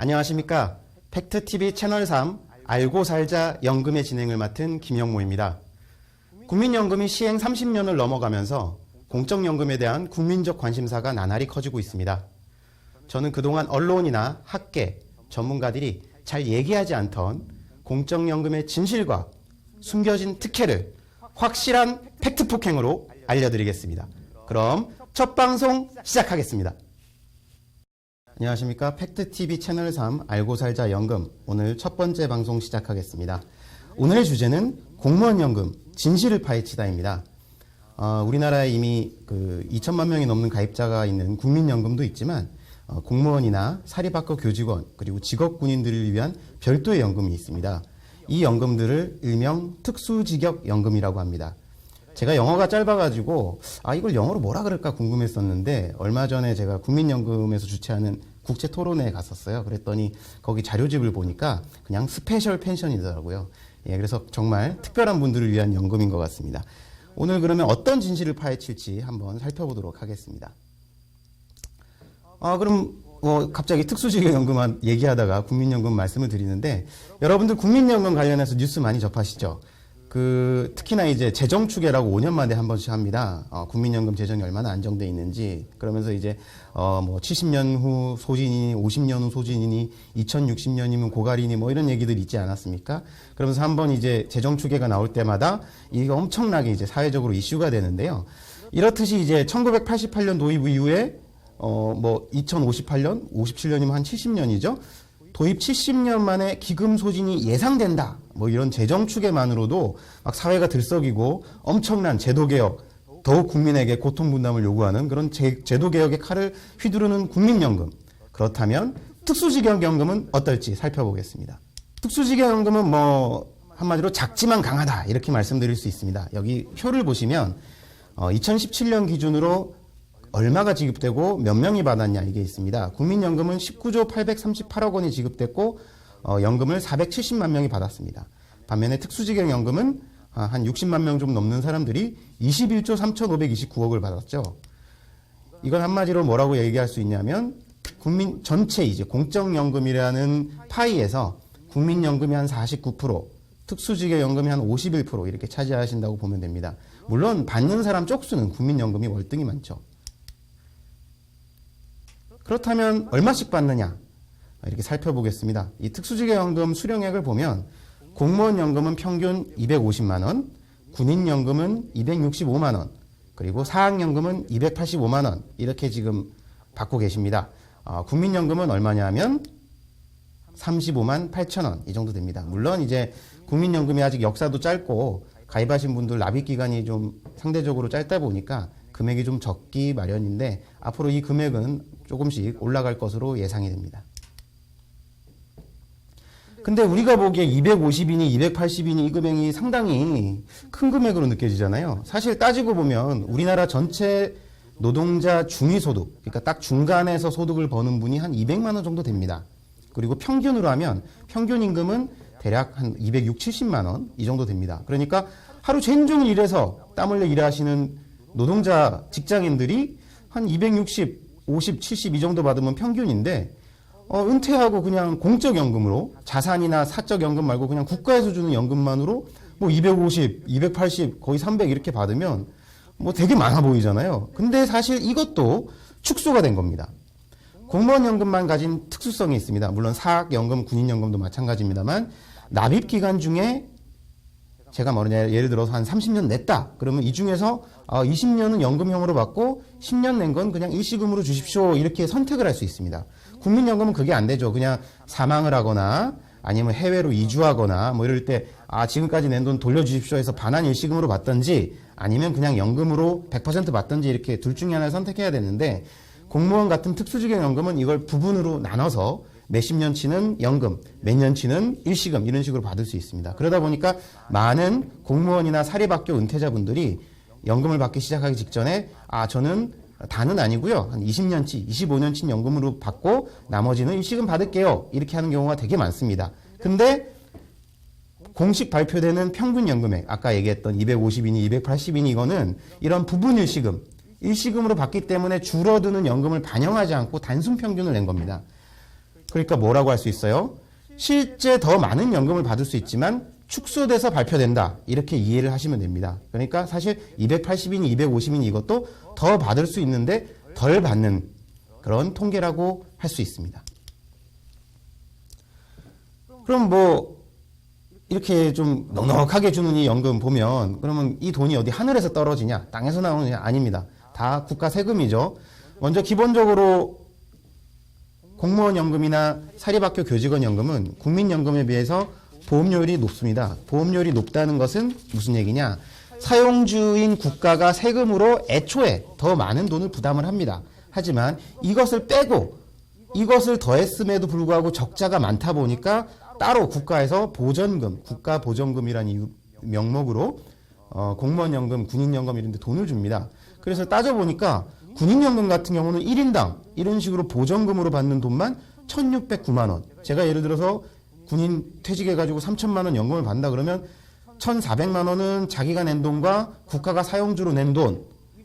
안녕하십니까. 팩트TV 채널 3 알고 살자 연금의 진행을 맡은 김영모입니다. 국민연금이 시행 30년을 넘어가면서 공적연금에 대한 국민적 관심사가 나날이 커지고 있습니다. 저는 그동안 언론이나 학계, 전문가들이 잘 얘기하지 않던 공적연금의 진실과 숨겨진 특혜를 확실한 팩트 폭행으로 알려드리겠습니다. 그럼 첫 방송 시작하겠습니다. 안녕하십니까. 팩트TV 채널 3 알고 살자 연금, 오늘 첫 번째 방송 시작하겠습니다. 오늘의 주제는 공무원연금 진실을 파헤치다입니다. 우리나라에 이미 2천만 명이 넘는 가입자가 있는 국민연금도 있지만 공무원이나 사립학교 교직원 그리고 직업군인들을 위한 별도의 연금이 있습니다. 이 연금들을 일명 특수직역연금이라고 합니다. 제가 영어가 짧아가지고 이걸 영어로 뭐라 그럴까 궁금했었는데 얼마 전에 제가 국민연금에서 주최하는 국제토론회에 갔었어요. 그랬더니 거기 자료집을 보니까 그냥 스페셜 펜션이더라고요. 그래서 정말 특별한 분들을 위한 연금인 것 같습니다. 오늘 그러면 어떤 진실을 파헤칠지 한번 살펴보도록 하겠습니다. 그럼 갑자기 특수직역연금 얘기하다가 국민연금 말씀을 드리는데, 여러분들 국민연금 관련해서 뉴스 많이 접하시죠? 특히나 이제 재정추계라고 5년 만에 한 번씩 합니다. 국민연금 재정이 얼마나 안정돼 있는지. 그러면서 이제 70년 후 소진이니 50년 후 소진이니 2060년이면 고갈이니 이런 얘기들 있지 않았습니까? 그러면서 한번 이제 재정추계가 나올 때마다 이게 엄청나게 이제 사회적으로 이슈가 되는데요. 이렇듯이 이제 1988년 도입 이후에 2058년, 57년이면 한 70년이죠. 도입 70년 만에 기금 소진이 예상된다. 이런 재정 추계만으로도 막 사회가 들썩이고 엄청난 제도개혁, 더욱 국민에게 고통분담을 요구하는 그런 제도개혁의 칼을 휘두르는 국민연금. 그렇다면 특수직역연금은 어떨지 살펴보겠습니다. 특수직역연금은 한마디로 작지만 강하다 이렇게 말씀드릴 수 있습니다. 여기 표를 보시면 2017년 기준으로 얼마가 지급되고 몇 명이 받았냐 이게 있습니다. 국민연금은 19조 838억 원이 지급됐고 연금을 470만 명이 받았습니다. 반면에 특수직역연금은 한 60만 명 좀 넘는 사람들이 21조 3,529억을 받았죠. 이건 한마디로 뭐라고 얘기할 수 있냐면 국민 전체 이제 공적연금이라는 파이에서 국민연금이 한 49%, 특수직역연금이 한 51% 이렇게 차지하신다고 보면 됩니다. 물론 받는 사람 쪽수는 국민연금이 월등히 많죠. 그렇다면 얼마씩 받느냐 이렇게 살펴보겠습니다. 이 특수직역연금 수령액을 보면 공무원연금은 평균 250만 원, 군인연금은 265만 원, 그리고 사학연금은 285만 원 이렇게 지금 받고 계십니다. 국민연금은 얼마냐면 35만 8천 원 이 정도 됩니다. 물론 이제 국민연금이 아직 역사도 짧고 가입하신 분들 납입 기간이 좀 상대적으로 짧다 보니까 금액이 좀 적기 마련인데 앞으로 이 금액은 조금씩 올라갈 것으로 예상이 됩니다. 근데 우리가 보기에 250이니 280이니 이 금액이 상당히 큰 금액으로 느껴지잖아요. 사실 따지고 보면 우리나라 전체 노동자 중위소득, 그러니까 딱 중간에서 소득을 버는 분이 한 200만 원 정도 됩니다. 그리고 평균으로 하면 평균 임금은 대략 한 260, 70만 원 이 정도 됩니다. 그러니까 하루 종일 일해서 땀 흘려 일하시는 노동자 직장인들이 한 260, 50, 70 이 정도 받으면 평균인데 은퇴하고 그냥 공적연금으로 자산이나 사적연금 말고 그냥 국가에서 주는 연금만으로 250, 280, 거의 300 이렇게 받으면 되게 많아 보이잖아요. 근데 사실 이것도 축소가 된 겁니다. 공무원연금만 가진 특수성이 있습니다. 물론 사학연금, 군인연금도 마찬가지입니다만 납입 기간 중에 제가 예를 들어서 한 30년 냈다. 그러면 이 중에서 20년은 연금형으로 받고 10년 낸 건 그냥 일시금으로 주십시오. 이렇게 선택을 할 수 있습니다. 국민연금은 그게 안 되죠. 그냥 사망을 하거나 아니면 해외로 이주하거나 이럴 때 지금까지 낸 돈 돌려주십시오 해서 반환 일시금으로 받든지 아니면 그냥 연금으로 100% 받든지 이렇게 둘 중에 하나를 선택해야 되는데 공무원 같은 특수직역연금은 이걸 부분으로 나눠서 몇십 년치는 연금, 몇 년치는 일시금 이런 식으로 받을 수 있습니다. 그러다 보니까 많은 공무원이나 사립학교 은퇴자분들이 연금을 받기 시작하기 직전에 저는 다는 아니고요. 한 20년치, 25년치 연금으로 받고 나머지는 일시금 받을게요. 이렇게 하는 경우가 되게 많습니다. 근데 공식 발표되는 평균 연금액, 아까 얘기했던 250이니 280이니 이거는 이런 부분 일시금으로 받기 때문에 줄어드는 연금을 반영하지 않고 단순 평균을 낸 겁니다. 그러니까 뭐라고 할 수 있어요? 실제 더 많은 연금을 받을 수 있지만 축소돼서 발표된다. 이렇게 이해를 하시면 됩니다. 그러니까 사실 280인이 250인이 이것도 더 받을 수 있는데 덜 받는 그런 통계라고 할 수 있습니다. 그럼 뭐 이렇게 좀 넉넉하게 주는 이 연금 보면 그러면 이 돈이 어디 하늘에서 떨어지냐 땅에서 나오느냐 아닙니다. 다 국가 세금이죠. 먼저 기본적으로 공무원 연금이나 사립학교 교직원 연금은 국민연금에 비해서 보험료율이 높습니다. 보험료율이 높다는 것은 무슨 얘기냐? 사용주인 국가가 세금으로 애초에 더 많은 돈을 부담을 합니다. 하지만 이것을 빼고 이것을 더했음에도 불구하고 적자가 많다 보니까 따로 국가에서 보전금, 국가보전금이라는 명목으로 공무원연금, 군인연금 이런 데 돈을 줍니다. 그래서 따져보니까 군인연금 같은 경우는 1인당 이런 식으로 보전금으로 받는 돈만 1,609만 원. 제가 예를 들어서 군인 퇴직해가지고 3천만 원 연금을 받는다 그러면 1,400만 원은 자기가 낸 돈과 국가가 사용주로 낸 돈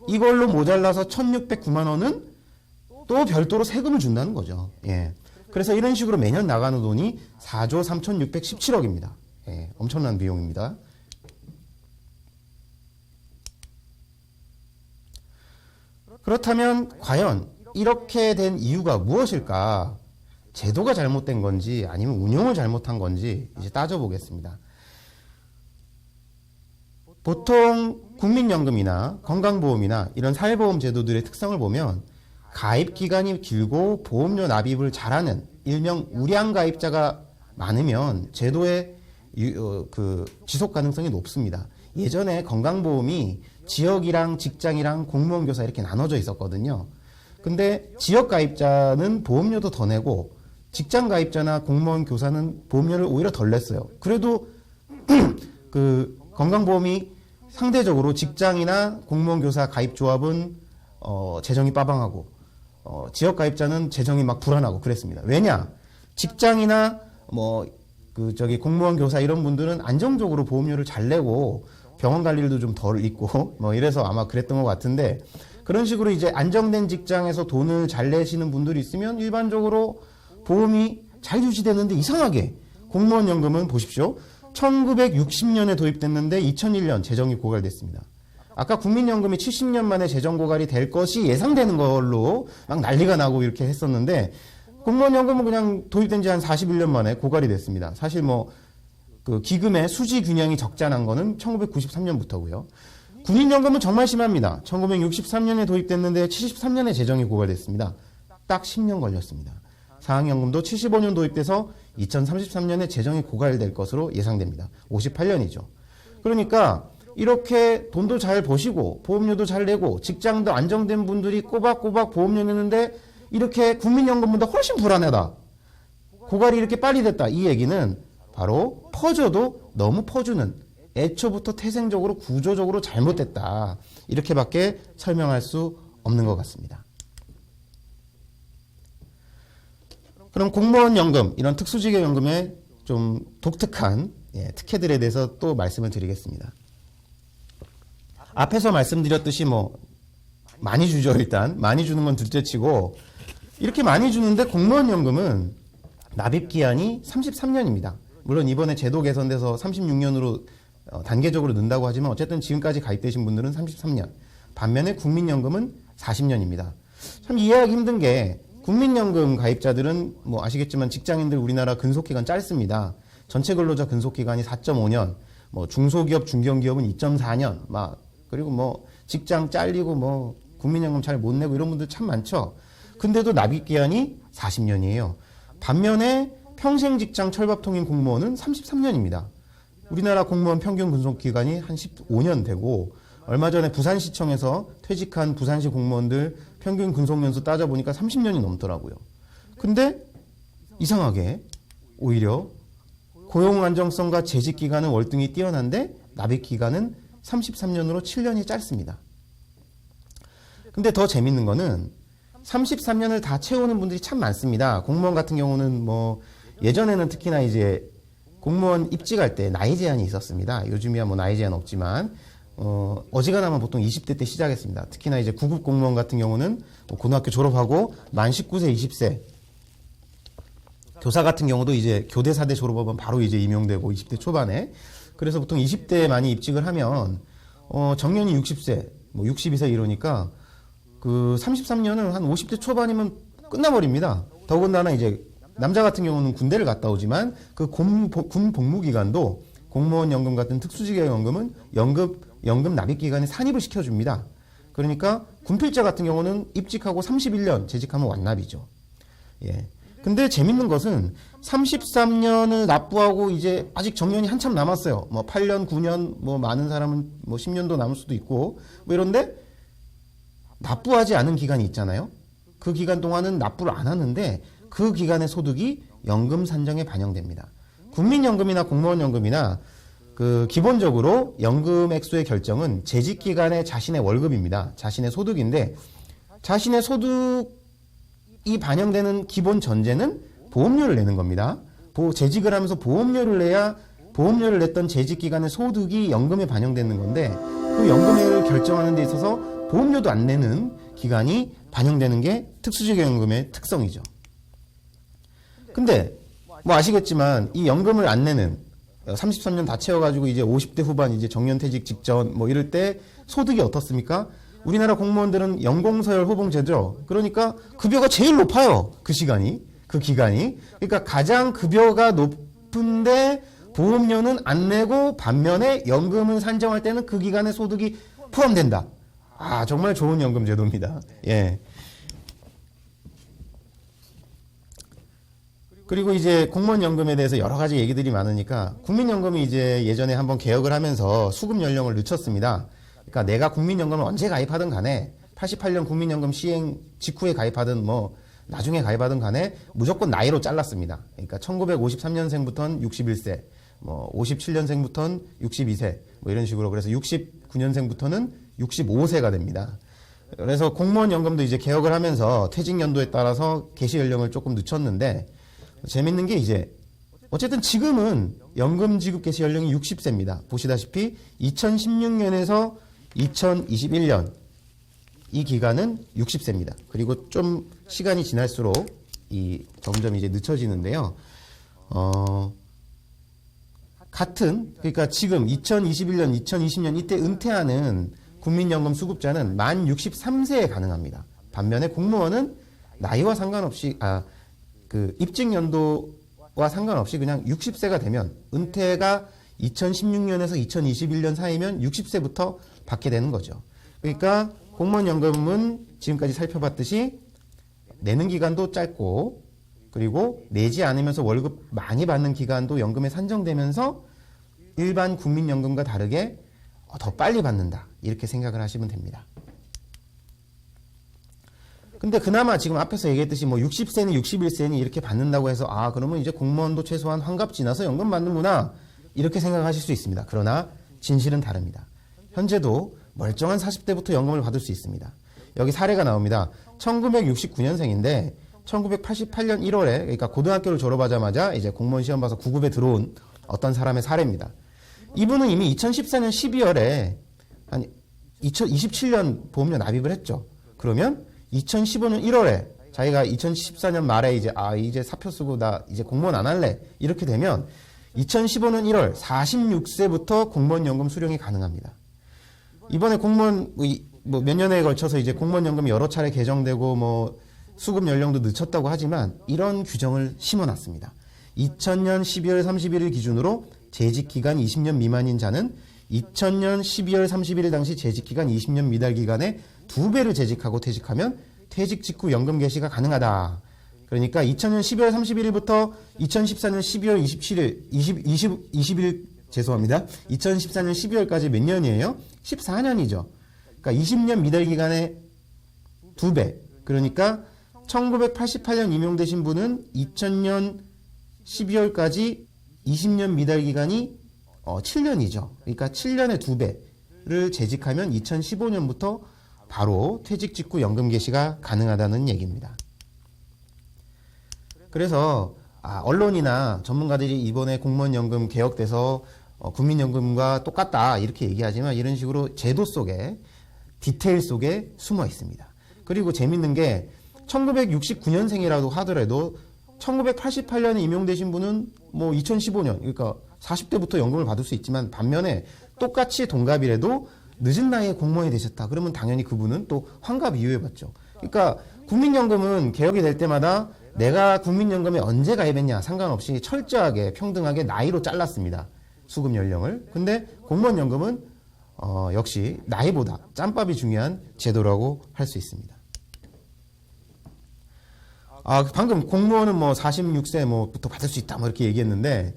이걸로 모자라서 1,609만 원은 또 별도로 세금을 준다는 거죠. 예. 그래서 이런 식으로 매년 나가는 돈이 4조 3,617억입니다. 예, 엄청난 비용입니다. 그렇다면 과연 이렇게 된 이유가 무엇일까? 제도가 잘못된 건지 아니면 운용을 잘못한 건지 이제 따져보겠습니다. 보통 국민연금이나 건강보험이나 이런 사회보험 제도들의 특성을 보면 가입 기간이 길고 보험료 납입을 잘하는 일명 우량 가입자가 많으면 제도의 지속 가능성이 높습니다. 예전에 건강보험이 지역이랑 직장이랑 공무원 교사 이렇게 나눠져 있었거든요. 근데 지역 가입자는 보험료도 더 내고 직장 가입자나 공무원 교사는 보험료를 오히려 덜 냈어요. 그래도 그 건강보험이 상대적으로 직장이나 공무원 교사 가입 조합은 재정이 빠방하고 지역 가입자는 재정이 막 불안하고 그랬습니다. 왜냐? 직장이나 공무원 교사 이런 분들은 안정적으로 보험료를 잘 내고 병원 갈 일도 좀 덜 있고 뭐 이래서 아마 그랬던 것 같은데 그런 식으로 이제 안정된 직장에서 돈을 잘 내시는 분들이 있으면 일반적으로 보험이 잘 유지되는데 이상하게 공무원 연금은 보십시오. 1960년에 도입됐는데 2001년 재정이 고갈됐습니다. 아까 국민연금이 70년 만에 재정 고갈이 될 것이 예상되는 걸로 막 난리가 나고 이렇게 했었는데 공무원연금은 그냥 도입된 지 한 41년 만에 고갈이 됐습니다. 사실 그 기금의 수지 균형이 적자난 거는 1993년부터고요. 군인연금은 정말 심합니다. 1963년에 도입됐는데 73년에 재정이 고갈됐습니다. 딱 10년 걸렸습니다. 사학연금도 75년 도입돼서 2033년에 재정이 고갈될 것으로 예상됩니다. 58년이죠. 그러니까 이렇게 돈도 잘 버시고 보험료도 잘 내고 직장도 안정된 분들이 꼬박꼬박 보험료 내는데 이렇게 국민연금보다 훨씬 불안하다. 고갈이 이렇게 빨리 됐다. 이 얘기는 바로 퍼줘도 너무 퍼주는 애초부터 태생적으로 구조적으로 잘못됐다. 이렇게밖에 설명할 수 없는 것 같습니다. 그럼 공무원 연금, 이런 특수직의 연금의 좀 독특한 특혜들에 대해서 또 말씀을 드리겠습니다. 앞에서 말씀드렸듯이 많이 주죠, 일단. 많이 주는 건 둘째치고, 이렇게 많이 주는데 공무원 연금은 납입 기한이 33년입니다. 물론 이번에 제도 개선돼서 36년으로 단계적으로 는다고 하지만 어쨌든 지금까지 가입되신 분들은 33년. 반면에 국민연금은 40년입니다. 참 이해하기 힘든 게 국민연금 가입자들은 아시겠지만 직장인들 우리나라 근속기간 짧습니다. 전체 근로자 근속기간이 4.5년, 중소기업, 중견기업은 2.4년, 그리고 직장 잘리고 국민연금 잘 못 내고 이런 분들 참 많죠. 근데도 납입기한이 40년이에요. 반면에 평생 직장 철밥통인 공무원은 33년입니다. 우리나라 공무원 평균 근속기간이 한 15년 되고 얼마 전에 부산시청에서 퇴직한 부산시 공무원들 평균 근속연수 따져보니까 30년이 넘더라고요. 근데 이상하게 오히려 고용 안정성과 재직 기간은 월등히 뛰어난데 납입 기간은 33년으로 7년이 짧습니다. 근데 더 재밌는 거는 33년을 다 채우는 분들이 참 많습니다. 공무원 같은 경우는 예전에는 특히나 이제 공무원 입직할 때 나이 제한이 있었습니다. 요즘이야 나이 제한 없지만 어지간하면 보통 20대 때 시작했습니다. 특히나 이제 구급 공무원 같은 경우는 고등학교 졸업하고 만 19세, 20세 교사 같은 경우도 이제 교대 4대 졸업하면 바로 이제 임용되고 20대 초반에. 그래서 보통 20대에 많이 입직을 하면 정년이 60세, 뭐 62세 이러니까 그 33년은 한 50대 초반이면 끝나버립니다. 더군다나 이제 남자 같은 경우는 군대를 갔다 오지만 그 군 복무 기간도 공무원 연금 같은 특수직의 연금은 연금 납입 기간에 산입을 시켜줍니다. 그러니까 군필자 같은 경우는 입직하고 31년 재직하면 완납이죠. 예. 근데 재밌는 것은 33년을 납부하고 이제 아직 정년이 한참 남았어요. 뭐 8년, 9년, 뭐 많은 사람은 뭐 10년도 남을 수도 있고 뭐 이런데 납부하지 않은 기간이 있잖아요. 그 기간 동안은 납부를 안 하는데 그 기간의 소득이 연금 산정에 반영됩니다. 국민연금이나 공무원연금이나 그 기본적으로 연금 액수의 결정은 재직 기간에 자신의 월급입니다. 자신의 소득인데 자신의 소득이 반영되는 기본 전제는 보험료를 내는 겁니다. 재직을 하면서 보험료를 내야 보험료를 냈던 재직 기간의 소득이 연금에 반영되는 건데 그 연금을 결정하는 데 있어서 보험료도 안 내는 기간이 반영되는 게 특수직연금의 특성이죠. 근데 뭐 아시겠지만 이 연금을 안 내는 33년 다 채워가지고 이제 50대 후반 이제 정년퇴직 직전 뭐 이럴 때 소득이 어떻습니까? 우리나라 공무원들은 연공서열 호봉제죠. 그러니까 급여가 제일 높아요. 그 기간이. 그러니까 가장 급여가 높은데 보험료는 안 내고 반면에 연금을 산정할 때는 그 기간의 소득이 포함된다. 아, 정말 좋은 연금 제도입니다. 예. 그리고 이제 공무원연금에 대해서 여러 가지 얘기들이 많으니까 국민연금이 이제 예전에 한번 개혁을 하면서 수급 연령을 늦췄습니다. 그러니까 내가 국민연금을 언제 가입하든 간에 88년 국민연금 시행 직후에 가입하든 뭐 나중에 가입하든 간에 무조건 나이로 잘랐습니다. 그러니까 1953년생부터는 61세, 뭐 57년생부터는 62세, 뭐 이런 식으로 그래서 69년생부터는 65세가 됩니다. 그래서 공무원연금도 이제 개혁을 하면서 퇴직 연도에 따라서 개시 연령을 조금 늦췄는데 재밌는 게 이제 어쨌든 지금은 연금 지급 개시 연령이 60세입니다. 보시다시피 2016년에서 2021년 이 기간은 60세입니다. 그리고 좀 시간이 지날수록 점점 이제 늦춰지는데요. 그러니까 지금 2021년, 2020년 이때 은퇴하는 국민연금 수급자는 만 63세에 가능합니다. 반면에 공무원은 나이와 상관없이 그 입직 연도와 상관없이 그냥 60세가 되면 은퇴가 2016년에서 2021년 사이면 60세부터 받게 되는 거죠. 그러니까 공무원연금은 지금까지 살펴봤듯이 내는 기간도 짧고 그리고 내지 않으면서 월급 많이 받는 기간도 연금에 산정되면서 일반 국민연금과 다르게 더 빨리 받는다. 이렇게 생각을 하시면 됩니다. 근데 그나마 지금 앞에서 얘기했듯이 뭐 60세니 61세니 이렇게 받는다고 해서 그러면 이제 공무원도 최소한 환갑 지나서 연금 받는구나 이렇게 생각하실 수 있습니다. 그러나 진실은 다릅니다. 현재도 멀쩡한 40대부터 연금을 받을 수 있습니다. 여기 사례가 나옵니다. 1969년생인데 1988년 1월에 그러니까 고등학교를 졸업하자마자 이제 공무원 시험 봐서 9급에 들어온 어떤 사람의 사례입니다. 이분은 이미 2014년 12월에 한 2027년 보험료 납입을 했죠. 그러면 2015년 1월에 자기가 2014년 말에 이제 사표 쓰고 나 이제 공무원 안 할래 이렇게 되면 2015년 1월 46세부터 공무원연금 수령이 가능합니다. 이번에 공무원 뭐 몇 년에 걸쳐서 이제 공무원연금이 여러 차례 개정되고 뭐 수급 연령도 늦췄다고 하지만 이런 규정을 심어놨습니다. 2000년 12월 31일 기준으로 재직 기간 20년 미만인 자는 2000년 12월 31일 당시 재직 기간 20년 미달 기간에 2배를 재직하고 퇴직하면 퇴직 직후 연금 개시가 가능하다. 그러니까 2000년 12월 31일부터 2014년 12월 20일 죄송합니다. 2014년 12월까지 몇 년이에요? 14년이죠. 그러니까 20년 미달 기간에 2배. 그러니까 1988년 임용되신 분은 2000년 12월까지 20년 미달 기간이 7년이죠. 그러니까 7년에 2배를 재직하면 2015년부터 바로 퇴직 직후 연금 개시가 가능하다는 얘기입니다. 그래서 언론이나 전문가들이 이번에 공무원연금 개혁돼서 국민연금과 똑같다 이렇게 얘기하지만 이런 식으로 제도 속에 디테일 속에 숨어 있습니다. 그리고 재밌는 게 1969년생이라도 하더라도 1988년에 임용되신 분은 뭐 2015년, 그러니까 40대부터 연금을 받을 수 있지만 반면에 똑같이 동갑이라도 늦은 나이에 공무원이 되셨다. 그러면 당연히 그분은 또 환갑 이후에 받죠. 그러니까 국민연금은 개혁이 될 때마다 내가 국민연금에 언제 가입했냐 상관없이 철저하게 평등하게 나이로 잘랐습니다. 수급 연령을. 근데 공무원연금은 역시 나이보다 짬밥이 중요한 제도라고 할 수 있습니다. 방금 공무원은 뭐 46세 뭐부터 받을 수 있다 뭐 이렇게 얘기했는데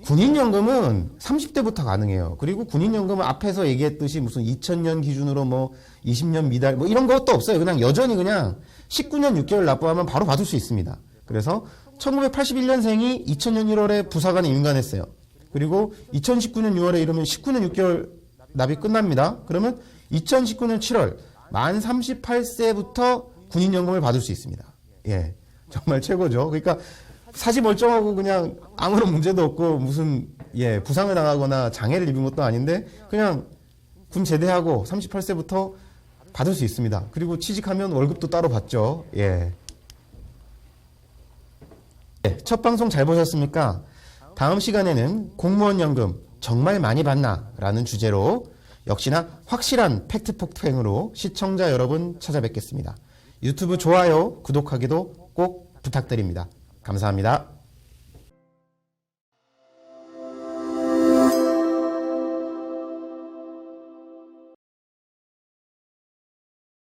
군인연금은 30대부터 가능해요. 그리고 군인연금은 앞에서 얘기했듯이 무슨 2000년 기준으로 뭐 20년 미달 뭐 이런 것도 없어요. 그냥 여전히 그냥 19년 6개월 납부하면 바로 받을 수 있습니다. 그래서 1981년생이 2000년 1월에 부사관에 임관했어요. 그리고 2019년 6월에 이러면 19년 6개월 납입 끝납니다. 그러면 2019년 7월 만 38세부터 군인연금을 받을 수 있습니다. 예, 정말 최고죠. 그러니까 사지 멀쩡하고 그냥 아무런 문제도 없고 무슨 부상을 당하거나 장애를 입은 것도 아닌데 그냥 군 제대하고 38세부터 받을 수 있습니다. 그리고 취직하면 월급도 따로 받죠. 예. 첫 방송 잘 보셨습니까? 다음 시간에는 공무원 연금 정말 많이 받나? 라는 주제로 역시나 확실한 팩트 폭행으로 시청자 여러분 찾아뵙겠습니다. 유튜브 좋아요, 구독하기도 꼭 부탁드립니다. 감사합니다.